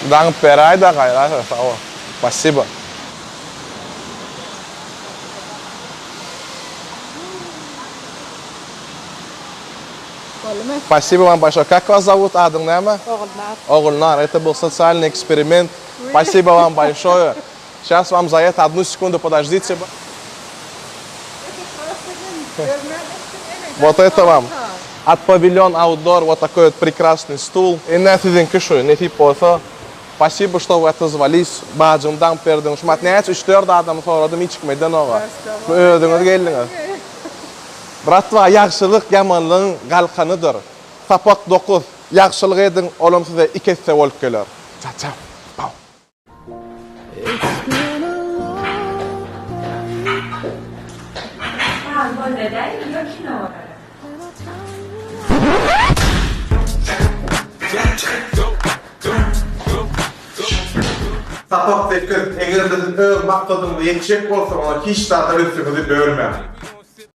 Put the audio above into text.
Dank beray da gayra sağ ol. Спасибо. Спасибо вам большое. Как вас зовут? Адың нәме? Оғылнар. Это был социальный эксперимент. Спасибо вам большое. Сейчас вам за это 1 секунду подождите. Вот это вам. От павильон Outdoor вот такой вот прекрасный стул. И на это кишу, не типа. Спасибо, что вы отозвались. Бажымдан пердіңіз. Шматнец 3-4 адам сорадым içmeden oğa. Ödüңüz geldiniz. Bratva, yaxşılık yamanlığın qalqanıdır. Tapak 9. Yaxşılık edin, olum size 2 esse olup gelir. Çap. Pau. Tapak 8. Eğer dedin, maksadın yetişek olsa ona hiç daha üstünüzü bölme.